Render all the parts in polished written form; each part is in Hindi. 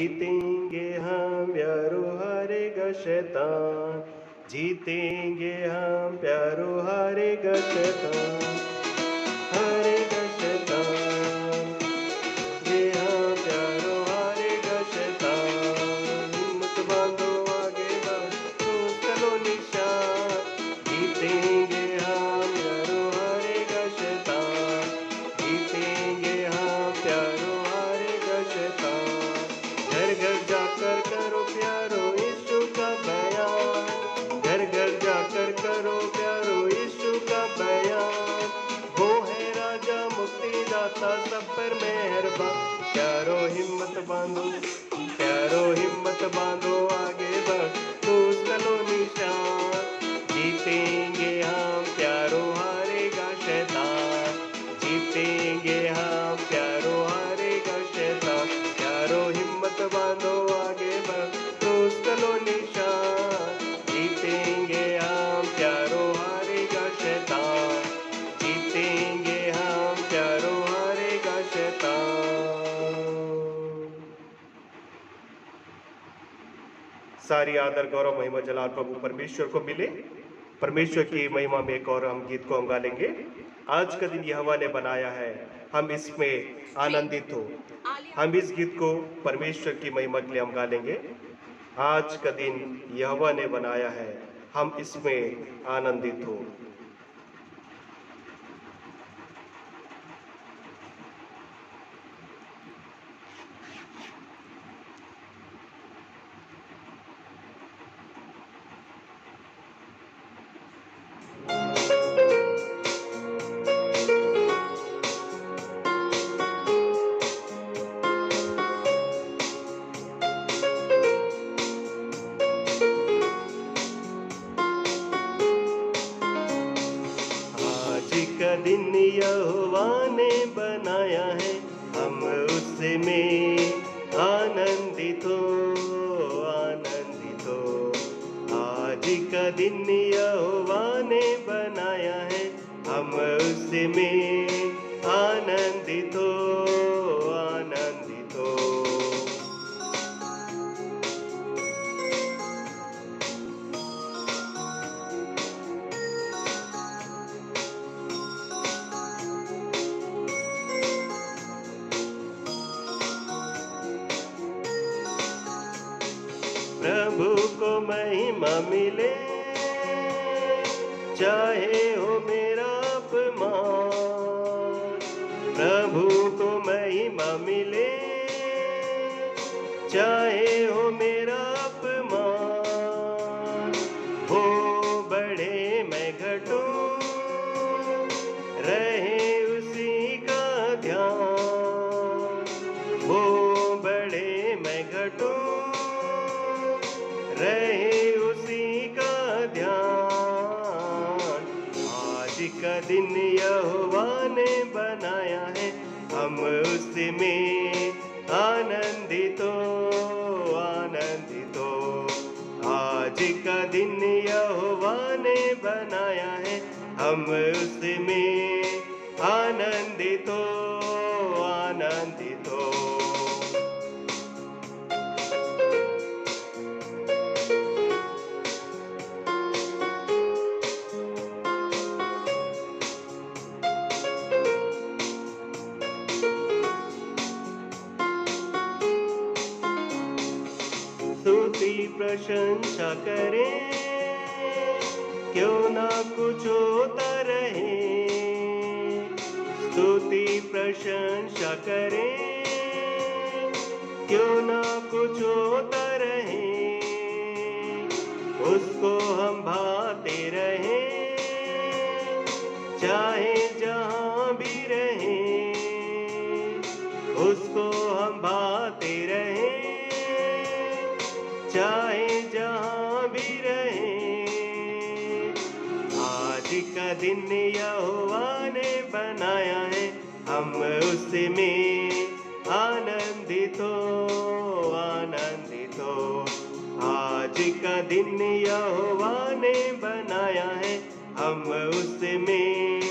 जीतेंगे हम प्यारो हारेगा शैतान, जीतेंगे हम प्यारो हारेगा शैतान, हारेगा शैतान, जी हाँ प्यारो हारेगा शैतान। हिम्मत बांधो आगे बढ़ो चलो निशान, जीतेंगे हम प्यारो हारेगा शैतान, जीतेंगे हम प्यारो हारेगा शैतान। घर घर जाकर करो प्यारो यीशु का बयान, घर घर जाकर करो प्यारो यीशु का बयान। वो है राजा मुक्तिदाता सब पर मेहरबान, प्यारो हिम्मत बांधो, प्यारो हिम्मत बांधो आगे बढ़ो चलो निशान, जीतेंगे हम प्यारो हारेगा शैतान, जीतेंगे हम प्यारो हारेगा शैतान। प्यारो हिम्मत बांधो आगे बढ़ो चलो निशान, जीतेंगे हम प्यारो हारेगा शैतान, जीतेंगे हम प्यारो हारेगा शैतान। सारी आदर गौरव महिमा जलाल प्रभु परमेश्वर को मिले। परमेश्वर की महिमा में एक और हम गीत को हम गा लेंगे। आज का दिन यहोवा ने बनाया है, हम इसमें आनंदित हो। हम इस गीत को परमेश्वर की महिमा के लिए हम गा लेंगे। आज का दिन यहोवा ने बनाया है, हम इसमें आनंदित हो। का दिन यहोवा ने बनाया है, हम उसमें आनंदित हो, आनंदित हो। आज का दिन यहोवा ने बनाया है, हम उसमें आनंदित हो, आनंदित हो। प्रभु को महिमा मिले, चाहे हो मेरा अपमान। प्रभु को महिमा मिले, चाहे हो मेरा अपमान। हो बढ़े मैं घटूं, रहे उसी का ध्यान। हो बढ़े मैं घटूं, रहे उसी का ध्यान। आज का दिन यहोवा ने बनाया है, हम उसमें आनंदित हो, आनंदित हो। आज का दिन यहोवा ने बनाया है, हम उसमें आनंदित हो, आनंदित हो। स्तुति प्रशंसा करें, क्यों ना कुछ होता रहे। स्तुति प्रशंसा करें, क्यों ना कुछ होता रहे। उसको हम भाते रहे, चाहे जहाँ भी रहे। उसको हम भाते रहे, चाहे जहाँ भी रहे। आज का दिन यहोवा ने बनाया है, हम उसमें आनंदित हो, आनंदित हो। आज का दिन यहोवा ने बनाया है, हम उसमें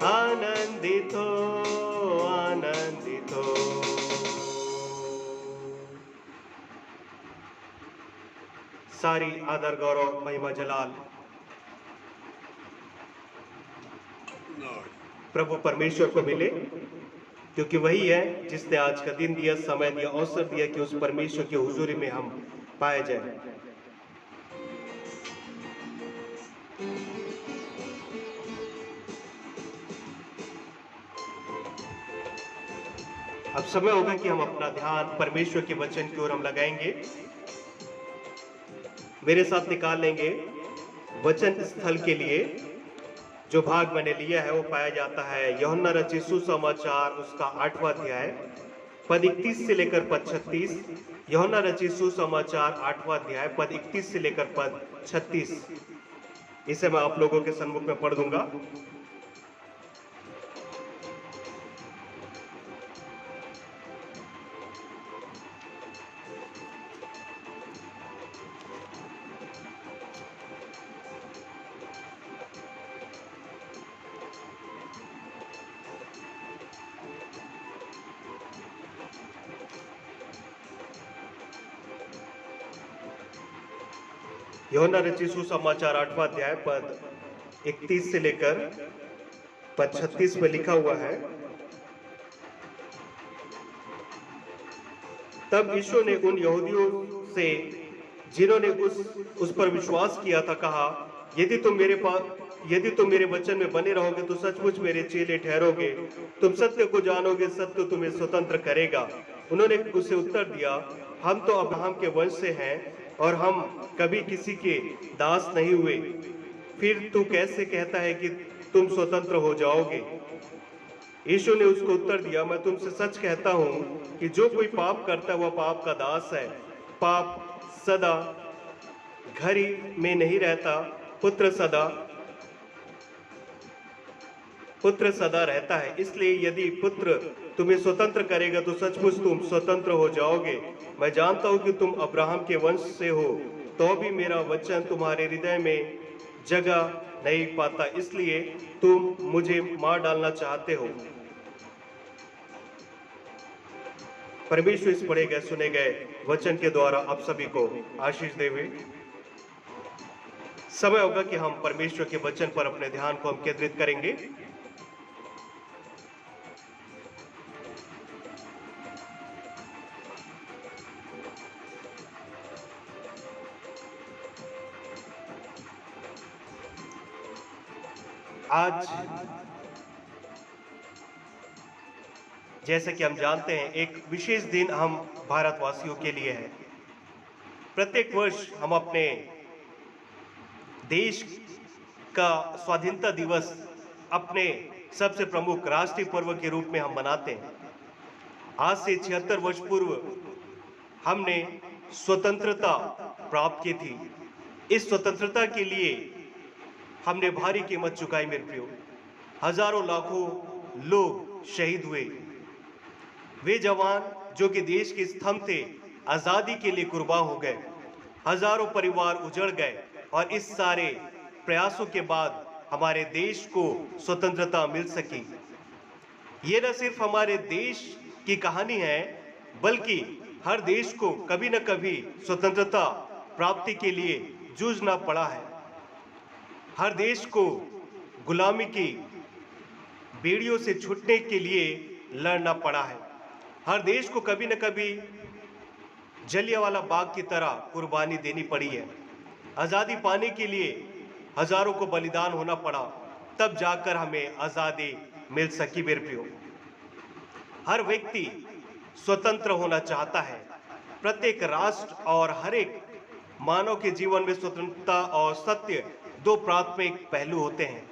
आनंदित हो, सारी आदर गौरव महिमा जलाल प्रभु परमेश्वर को मिले, क्योंकि वही है जिसने आज का दिन दिया, समय दिया, अवसर दिया कि उस परमेश्वर की हुजूरी में हम पाए जाए। अब समय होगा कि हम अपना ध्यान परमेश्वर के वचन की ओर हम लगाएंगे। मेरे साथ निकाल लेंगे वचन स्थल के लिए। जो भाग मैंने लिया है वो पाया जाता है यूहन्ना रचित सुसमाचार उसका 8वां अध्याय पद 31 से लेकर पद 36। यूहन्ना रचित सुसमाचार 8वां अध्याय पद 31 से लेकर पद 36। इसे मैं आप लोगों के सम्मुख में पढ़ दूंगा। यूहन्ना रचित सुसमाचार 8वां अध्याय पद 31 से लेकर पद 36 में लिखा हुआ है, तब यीशु ने उन यहूदियों से जिन्होंने उस पर विश्वास किया था कहा, यदि तुम मेरे वचन में बने रहोगे तो सचमुच मेरे चेले ठहरोगे, तुम सत्य को जानोगे, सत्य तुम्हें स्वतंत्र करेगा। उन्होंने उसे उत्तर दिया, हम तो अब्राहम के वंश से हैं और हम कभी किसी के दास नहीं हुए, फिर तू कैसे कहता है कि तुम स्वतंत्र हो जाओगे? यीशु ने उसको उत्तर दिया, मैं तुमसे सच कहता हूं कि जो कोई पाप करता है वह पाप का दास है। पाप सदा घर में नहीं रहता, पुत्र सदा रहता है। इसलिए यदि पुत्र तुम्हें स्वतंत्र करेगा तो सचमुच तुम स्वतंत्र हो जाओगे। मैं जानता हूं कि तुम अब्राहम के वंश से हो, तो भी मेरा वचन तुम्हारे हृदय में जगह नहीं पाता, इसलिए तुम मुझे मार डालना चाहते हो। परमेश्वर इस पढ़े गए सुने गए वचन के द्वारा आप सभी को आशीष देवे। समय होगा कि हम परमेश्वर के वचन पर अपने ध्यान को हम केंद्रित करेंगे। आज जैसे कि हम जानते हैं एक विशेष दिन हम भारतवासियों के लिए है। प्रत्येक वर्ष हम अपने देश का स्वाधीनता दिवस अपने सबसे प्रमुख राष्ट्रीय पर्व के रूप में हम मनाते हैं। आज से 76 वर्ष पूर्व हमने स्वतंत्रता प्राप्त की थी। इस स्वतंत्रता के लिए हमने भारी कीमत चुकाई मेरे प्रियो। हजारों लाखों लोग शहीद हुए। वे जवान जो कि देश के स्तंभ थे, आजादी के लिए कुर्बान हो गए। हजारों परिवार उजड़ गए और इस सारे प्रयासों के बाद हमारे देश को स्वतंत्रता मिल सकी। ये न सिर्फ हमारे देश की कहानी है, बल्कि हर देश को कभी न कभी स्वतंत्रता प्राप्ति के लिए जूझना पड़ा है। हर देश को गुलामी की बेड़ियों से छूटने के लिए लड़ना पड़ा है। हर देश को कभी न कभी जलियांवाला बाग की तरह कुर्बानी देनी पड़ी है। आज़ादी पाने के लिए हजारों को बलिदान होना पड़ा, तब जाकर हमें आज़ादी मिल सकी मेरे प्रियो। हर व्यक्ति स्वतंत्र होना चाहता है। प्रत्येक राष्ट्र और हर एक मानव के जीवन में स्वतंत्रता और सत्य दो प्राथमिक पहलू होते हैं।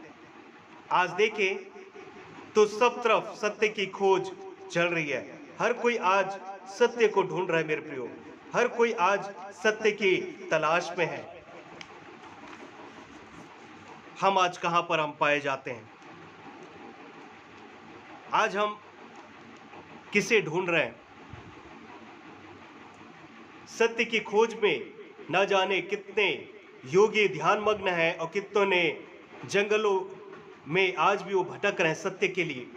आज देखें तो सब तरफ सत्य की खोज चल रही है। हर कोई आज सत्य को ढूंढ रहा है मेरे प्रियो। हर कोई आज सत्य की तलाश में है। हम आज कहां पर हम पाए जाते हैं? आज हम किसे ढूंढ रहे हैं? सत्य की खोज में न जाने कितने योगी ध्यान मग्न हैं और कितनों ने जंगलों में आज भी वो भटक रहे हैं सत्य के लिए।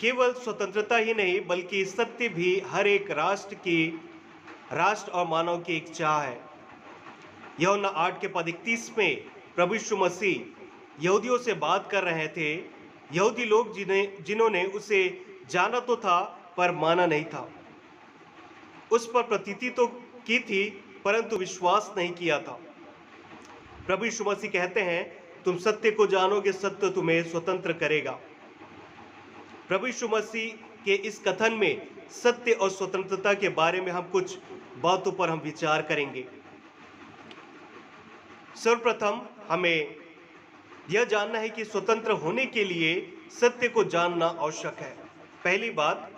केवल स्वतंत्रता ही नहीं बल्कि सत्य भी हर एक राष्ट्र और मानव की एक चाह है। यूहन्ना 8 के पद 31 में प्रभु यीशु मसीह यहूदियों से बात कर रहे थे। यहूदी लोग जिन्होंने उसे जाना तो था पर माना नहीं था। उस पर प्रतीति तो की थी परंतु विश्वास नहीं किया था। प्रभु यीशु मसीह कहते हैं, तुम सत्य को जानोगे, सत्य तुम्हें स्वतंत्र करेगा। प्रभु यीशु मसीह के इस कथन में सत्य और स्वतंत्रता के बारे में हम कुछ बातों पर हम विचार करेंगे। सर्वप्रथम हमें यह जानना है कि स्वतंत्र होने के लिए सत्य को जानना आवश्यक है। पहली बात,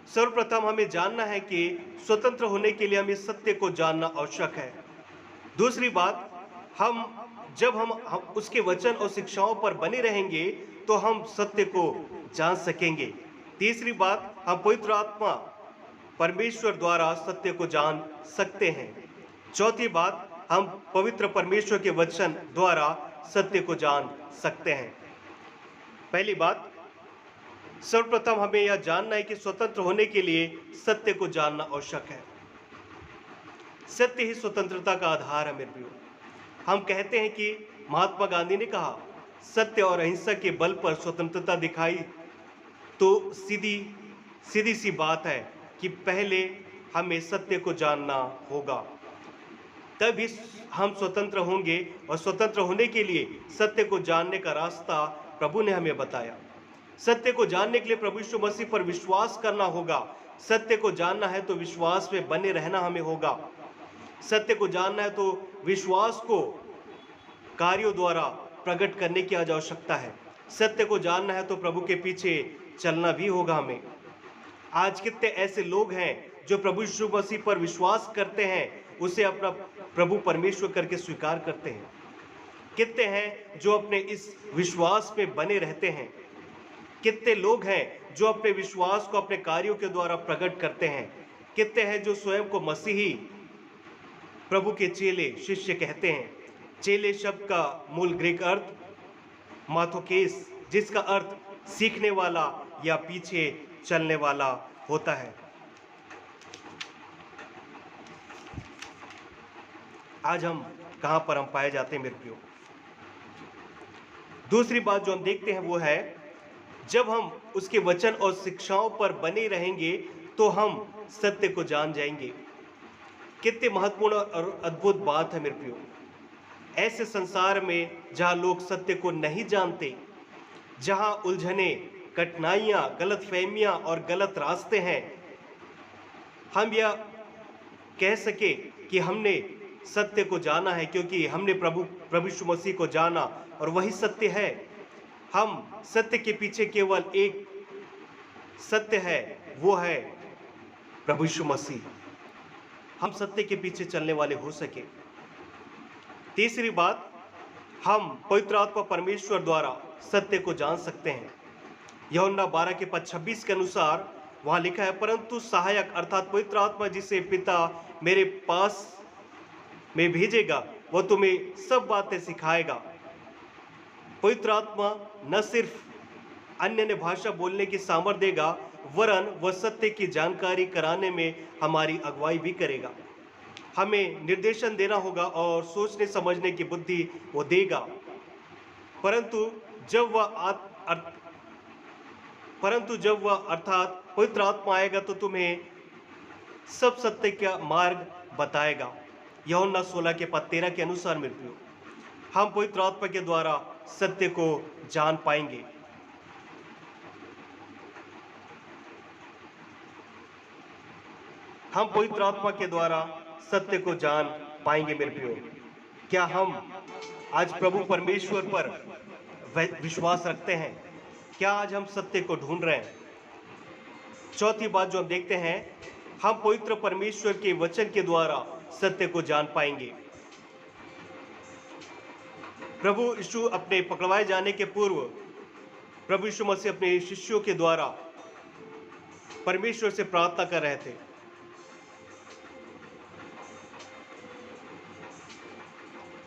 सर्वप्रथम हमें जानना है कि स्वतंत्र होने के लिए हमें सत्य को जानना आवश्यक है। दूसरी बात, जब हम उसके वचन और शिक्षाओं पर बने रहेंगे तो हम सत्य को जान सकेंगे। तीसरी बात, हम पवित्र आत्मा परमेश्वर द्वारा सत्य को जान सकते हैं। चौथी बात, हम पवित्र परमेश्वर के वचन द्वारा सत्य को जान सकते हैं। पहली बात, सर्वप्रथम हमें यह जानना है कि स्वतंत्र होने के लिए सत्य को जानना आवश्यक है। सत्य ही स्वतंत्रता का आधार है मेरे प्रियो। हम कहते हैं कि महात्मा गांधी ने कहा, सत्य और अहिंसा के बल पर स्वतंत्रता दिखाई, तो सीधी सी बात है कि पहले हमें सत्य को जानना होगा, तभी हम स्वतंत्र होंगे। और स्वतंत्र होने के लिए सत्य को जानने का रास्ता प्रभु ने हमें बताया। सत्य को जानने के लिए प्रभु यीशु मसीह पर विश्वास करना होगा। सत्य को जानना है तो विश्वास में बने रहना हमें होगा। सत्य को जानना है तो विश्वास को कार्यों द्वारा प्रकट करने की आज आवश्यकता है। सत्य को जानना है तो प्रभु के पीछे चलना भी होगा हमें। आज कितने ऐसे लोग हैं जो प्रभु यीशु मसीह पर विश्वास करते हैं, उसे अपना प्रभु परमेश्वर करके स्वीकार करते हैं। कितने हैं जो अपने इस विश्वास में बने रहते हैं। कितने लोग हैं जो अपने विश्वास को अपने कार्यों के द्वारा प्रकट करते हैं। कितने हैं जो स्वयं को मसीही प्रभु के चेले शिष्य कहते हैं। चेले शब्द का मूल ग्रीक अर्थ माथोकेस, जिसका अर्थ सीखने वाला या पीछे चलने वाला होता है। आज हम कहां पर हम पाए जाते हैं मेरे प्रियो। दूसरी बात जो हम देखते हैं वो है, जब हम उसके वचन और शिक्षाओं पर बने रहेंगे तो हम सत्य को जान जाएंगे। कितने महत्वपूर्ण और अद्भुत बात है मेरे प्रियो। ऐसे संसार में जहां लोग सत्य को नहीं जानते, जहां उलझने, कठिनाइयां, गलतफहमियां और गलत रास्ते हैं, हम यह कह सके कि हमने सत्य को जाना है क्योंकि हमने प्रभु यीशु मसीह को जाना और वही सत्य है। हम सत्य के पीछे केवल एक सत्य है, वो है प्रभु यीशु मसीह। हम सत्य के पीछे चलने वाले हो सके। तीसरी बात, हम पवित्र आत्मा परमेश्वर द्वारा सत्य को जान सकते हैं। यूहन्ना 12 के पद 26 के अनुसार वहां लिखा है, परंतु सहायक अर्थात पवित्र आत्मा जिसे पिता मेरे पास में भेजेगा, वह तुम्हें सब बातें सिखाएगा। पवित्र आत्मा न सिर्फ अन्य भाषा बोलने की सामर्थ्य देगा, वरन वह सत्य की जानकारी कराने में हमारी अगुवाई भी करेगा। हमें निर्देशन देना होगा और सोचने समझने की बुद्धि वो देगा। परंतु जब वह अर्थात पवित्र आत्मा आएगा तो तुम्हें सब सत्य का मार्ग बताएगा। यूहन्ना 16 के पद 13 के अनुसार मेरे प्रियो, हम पवित्र आत्मा के द्वारा सत्य को जान पाएंगे। हम पवित्र आत्मा के द्वारा सत्य को जान पाएंगे मेरे प्रियो। क्या हम आज प्रभु परमेश्वर पर विश्वास रखते हैं? क्या आज हम सत्य को ढूंढ रहे हैं? चौथी बात जो हम देखते हैं, हम पवित्र परमेश्वर के वचन के द्वारा सत्य को जान पाएंगे। प्रभु यीशु अपने पकड़वाए जाने के पूर्व प्रभु यीशु मसीह अपने शिष्यों के द्वारा परमेश्वर से प्रार्थना कर रहे थे।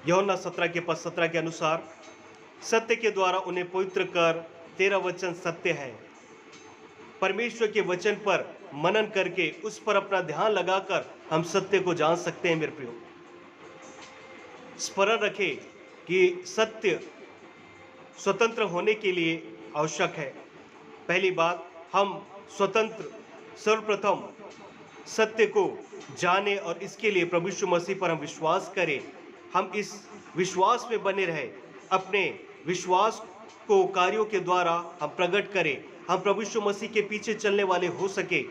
यूहन्ना 17 के पद 17 के अनुसार, सत्य के द्वारा उन्हें पवित्र कर, तेरा वचन सत्य है। परमेश्वर के वचन पर मनन करके उस पर अपना ध्यान लगाकर हम सत्य को जान सकते हैं मेरे प्रियो। स्मरण रखें कि सत्य स्वतंत्र होने के लिए आवश्यक है। पहली बात, हम स्वतंत्र सर्वप्रथम सत्य को जाने और इसके लिए प्रभु यीशु मसीह पर हम विश्वास करें। हम इस विश्वास में बने रहे, अपने विश्वास को कार्यों के द्वारा हम प्रकट करें, हम प्रभु यीशु मसीह के पीछे चलने वाले हो सके।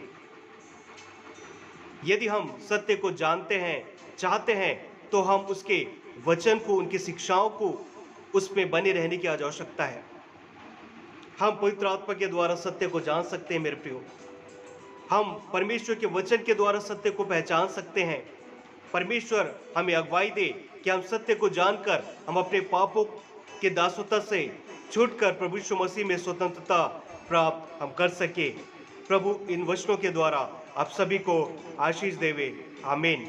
यदि हम सत्य को जानते हैं, चाहते हैं, तो हम उसके वचन को, उनकी शिक्षाओं को, उसमें बने रहने की आज आवश्यकता है। हम पवित्र आत्मा के द्वारा सत्य को जान सकते हैं मेरे प्रियो। हम परमेश्वर के वचन के द्वारा सत्य को पहचान सकते हैं। परमेश्वर हमें अगुवाई दे कि हम सत्य को जानकर हम अपने पापों के दासत्व से छूटकर प्रभु यीशु मसीह में स्वतंत्रता प्राप्त हम कर सके। प्रभु इन वचनों के द्वारा आप सभी को आशीष देवे। आमीन।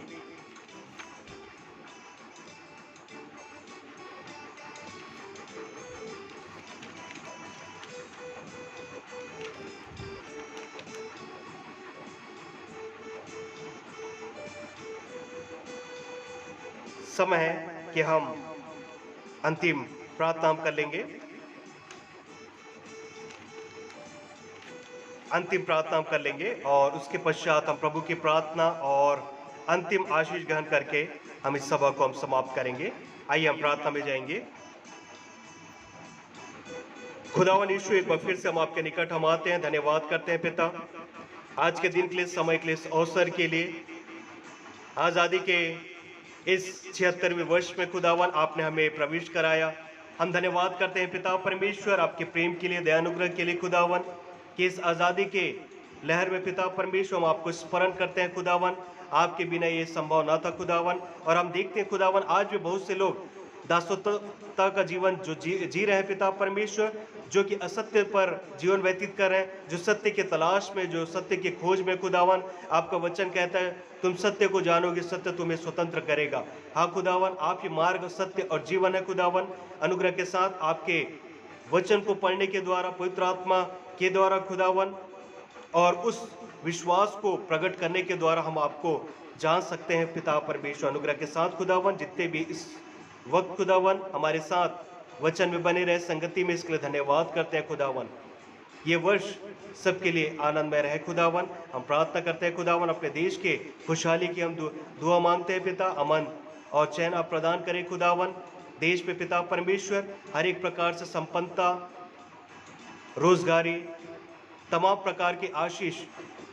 समय है कि हम अंतिम प्रार्थना कर लेंगे। अंतिम प्रार्थना कर लेंगे और उसके पश्चात हम प्रभु की प्रार्थना और अंतिम आशीष ग्रहण करके हम इस सभा को हम समाप्त करेंगे। आइए हम प्रार्थना में जाएंगे। खुदावन यीशु, एक बार फिर से हम आपके निकट हम आते हैं, धन्यवाद करते हैं पिता, आज के दिन के लिए, समय के लिए, इस अवसर के लिए। आज़ादी के इस 76वें वर्ष में खुदावन आपने हमें प्रवेश कराया। हम धन्यवाद करते हैं पिता परमेश्वर आपके प्रेम के लिए, दयानुग्रह के लिए खुदावन, कि इस आज़ादी के लहर में पिता परमेश्वर हम आपको स्मरण करते हैं खुदावन। आपके बिना ये संभव ना था खुदावन। और हम देखते हैं खुदावन, आज भी बहुत से लोग दासत्वता का जीवन जो जी रहे हैं पिता परमेश्वर, जो कि असत्य पर जीवन व्यतीत कर रहे हैं, जो सत्य के तलाश में, जो सत्य की खोज में खुदावन। आपका वचन कहता है तुम सत्य को जानोगे, सत्य तुम्हें स्वतंत्र करेगा। हाँ खुदावन, आपके मार्ग सत्य और जीवन है खुदावन। अनुग्रह के साथ आपके वचन को पढ़ने के द्वारा, पवित्र आत्मा के द्वारा खुदावन, और उस विश्वास को प्रकट करने के द्वारा हम आपको जान सकते हैं पिता परमेश्वर। अनुग्रह के साथ खुदावन, जितने भी इस वक्त खुदावन हमारे साथ वचन में बने रहे, संगति में, इसके लिए धन्यवाद करते हैं खुदावन। ये वर्ष सबके लिए आनंदमय रहे खुदावन। हम प्रार्थना करते हैं खुदावन, अपने देश के खुशहाली की हम दुआ मांगते हैं पिता। अमन और चैन आप प्रदान करें खुदावन देश पे पिता परमेश्वर। हर एक प्रकार से संपन्नता, रोजगारी, तमाम प्रकार की आशीष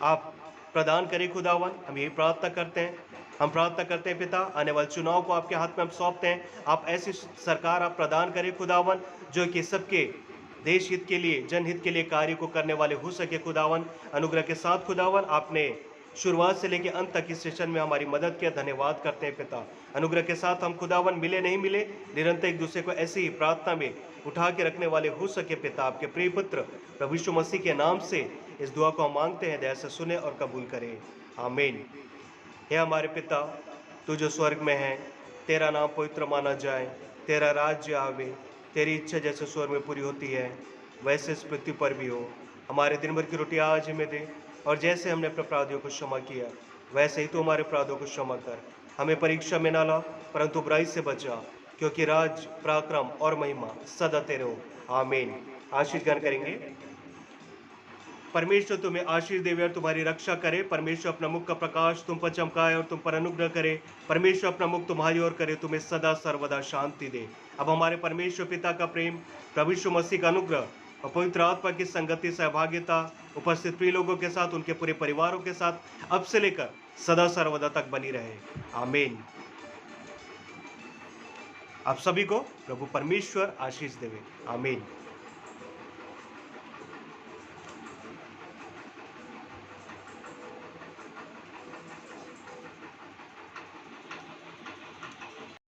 आप प्रदान करें खुदावन। हम यही प्रार्थना करते हैं। हम प्रार्थना करते हैं पिता, आने वाले चुनाव को आपके हाथ में हम सौंपते हैं। आप ऐसी सरकार आप प्रदान करें खुदावन, जो कि सबके देश हित के लिए, जनहित के लिए कार्य को करने वाले हो सके खुदावन। अनुग्रह के साथ खुदावन, आपने शुरुआत से लेकर अंत तक इस सेशन में हमारी मदद किया, धन्यवाद करते हैं पिता। अनुग्रह के साथ हम खुदावन मिले नहीं मिले, निरंतर एक दूसरे को ऐसी ही प्रार्थना में उठा के रखने वाले हो सके पिता। आपके प्रिय पुत्र प्रभु यीशु मसीह के नाम से इस दुआ को हम मांगते हैं, दया से सुने और कबूल करें। आमीन। हे हमारे पिता, तू जो स्वर्ग में है, तेरा नाम पवित्र माना जाए, तेरा राज्य आवे, तेरी इच्छा जैसे स्वर्ग में पूरी होती है वैसे इस पृथ्वी पर भी हो। हमारे दिन भर की रोटी आज हमें दे, और जैसे हमने अपने अपराधियों को क्षमा किया वैसे ही तू हमारे अपराधों को क्षमा कर। हमें परीक्षा में ना ला, परंतु बुराई से बचा, क्योंकि राज, पराक्रम और महिमा सदा तेरे हो। आमीन। आशीष ग्रहण करेंगे। परमेश्वर तुम्हें आशीष देवे और तुम्हारी रक्षा करे। परमेश्वर अपना मुख का प्रकाश तुम पर चमकाए और तुम पर अनुग्रह करे। परमेश्वर अपना मुख तुम्हारी ओर करे, तुम्हें सदा सर्वदा शांति दे। अब हमारे परमेश्वर पिता का प्रेम, प्रभु यीशु मसीह का अनुग्रह और पवित्र आत्मा की संगति, सहभागिता उपस्थित प्रिय लोगों के साथ, उनके पूरे परिवारों के साथ अब से लेकर सदा सर्वदा तक बनी रहे। आमीन। आप सभी को प्रभु परमेश्वर आशीष देवे। आमीन।